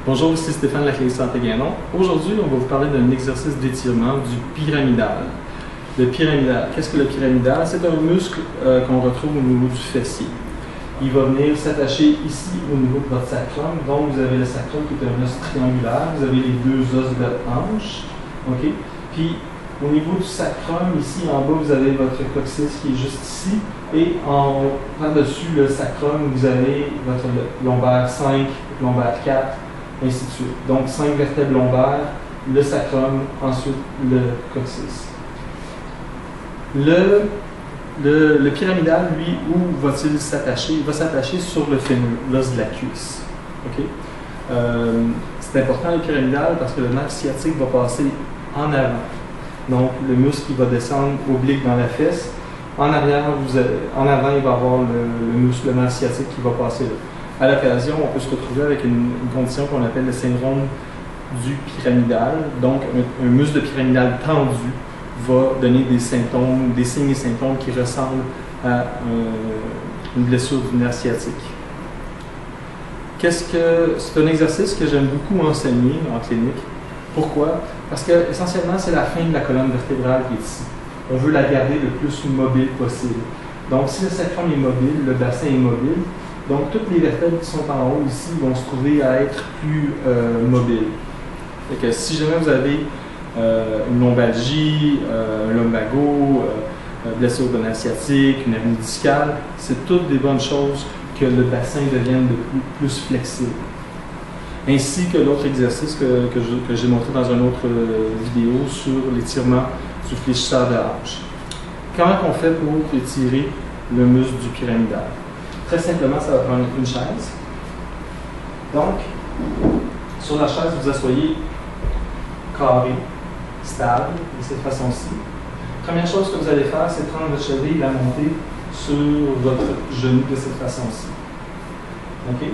Bonjour, ici Stéphane de la Clinique Santé Guénon. Aujourd'hui, on va vous parler d'un exercice d'étirement du pyramidal. Le pyramidal, qu'est-ce que le pyramidal? C'est un muscle qu'on retrouve au niveau du fessier. Il va venir s'attacher ici au niveau de votre sacrum. Donc, vous avez le sacrum qui est un os triangulaire. Vous avez les deux os de la hanche. OK? Puis, au niveau du sacrum, ici en bas, vous avez votre coccyx qui est juste ici. Et par-dessus le sacrum, vous avez votre lombaire 5, lombaire 4, ainsi de suite. Donc 5 vertèbres lombaires, le sacrum, ensuite le coccyx. Le pyramidal, lui, où va-t-il s'attacher? Il va s'attacher sur le fémur, l'os de la cuisse. Okay? C'est important le pyramidal parce que le nerf sciatique va passer en avant. Donc le muscle qui va descendre oblique dans la fesse. En arrière, en avant, il va y avoir le muscle nerf sciatique qui va passer là. À l'occasion, on peut se retrouver avec une condition qu'on appelle le syndrome du pyramidal. Donc, un muscle pyramidal tendu va donner des symptômes, des signes et symptômes qui ressemblent à une blessure du nerf sciatique. C'est un exercice que j'aime beaucoup enseigner en clinique. Pourquoi? Parce que essentiellement, c'est la fin de la colonne vertébrale qui est ici. On veut la garder le plus mobile possible. Donc, si le sacrum est mobile, le bassin est mobile, donc toutes les vertèbres qui sont en haut ici vont se trouver à être plus mobiles. Fait que si jamais vous avez une lombalgie, un lumbago, blessure de nerf sciatique, une hernie discale, c'est toutes des bonnes choses que le bassin devienne plus flexible. Ainsi que l'autre exercice que j'ai montré dans une autre vidéo sur l'étirement du fléchisseur de hanche. Comment on fait pour étirer le muscle du pyramidal? Très simplement, ça va prendre une chaise. Donc, sur la chaise, vous asseyez carré, stable, de cette façon-ci. Première chose que vous allez faire, c'est prendre votre cheville et la monter sur votre genou de cette façon-ci. OK?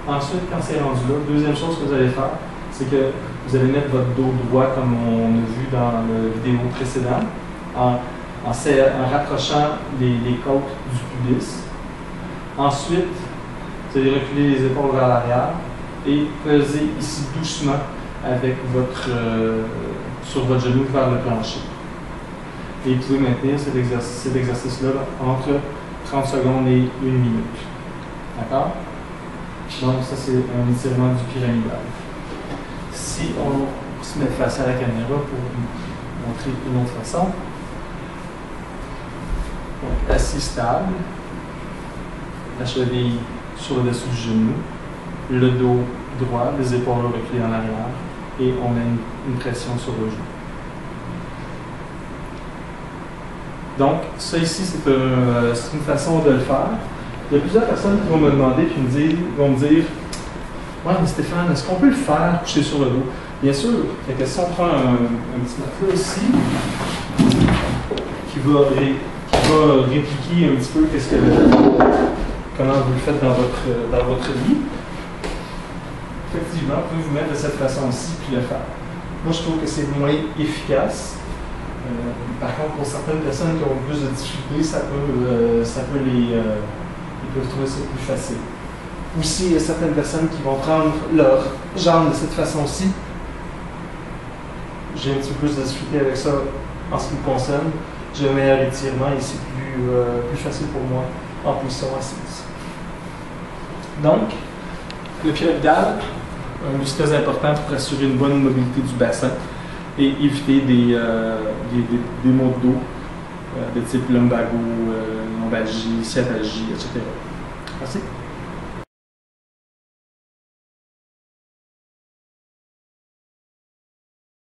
Ensuite, quand c'est rendu là, deuxième chose que vous allez faire, c'est que vous allez mettre votre dos droit comme on a vu dans la vidéo précédente, en rapprochant les côtes du pubis. Ensuite, vous allez reculer les épaules vers l'arrière et peser ici doucement avec sur votre genou vers le plancher. Et vous pouvez maintenir cet exercice-là entre 30 secondes et 1 minute. D'accord? Donc, ça, c'est un étirement du pyramidal. Si on se met face à la caméra pour vous montrer une autre façon. Donc, assis stable, la cheville sur le dessus du genou, le dos droit, les épaules reculées en arrière, et on a une pression sur le genou. Donc, ça ici, c'est une façon de le faire. Il y a plusieurs personnes qui vont me demander, vont me dire « Ouais, mais Stéphane, est-ce qu'on peut le faire coucher sur le dos? » Bien sûr. Fait que si on prend un petit matelas ici, qui va répliquer un petit peu comment vous le faites dans votre lit, effectivement, vous pouvez vous mettre de cette façon-ci puis le faire. Moi, je trouve que c'est moins efficace. Par contre, pour certaines personnes qui ont plus de difficultés, ils peuvent trouver ça plus facile. Aussi, il y a certaines personnes qui vont prendre leur jambe de cette façon-ci. J'ai un petit peu plus de difficulté avec ça en ce qui me concerne. J'ai un meilleur étirement et c'est plus facile pour moi en position assise. Donc, le pyramidal, un muscle très important pour assurer une bonne mobilité du bassin et éviter des maux de dos de type lumbago, lombalgie, sciatalgie, etc. Merci.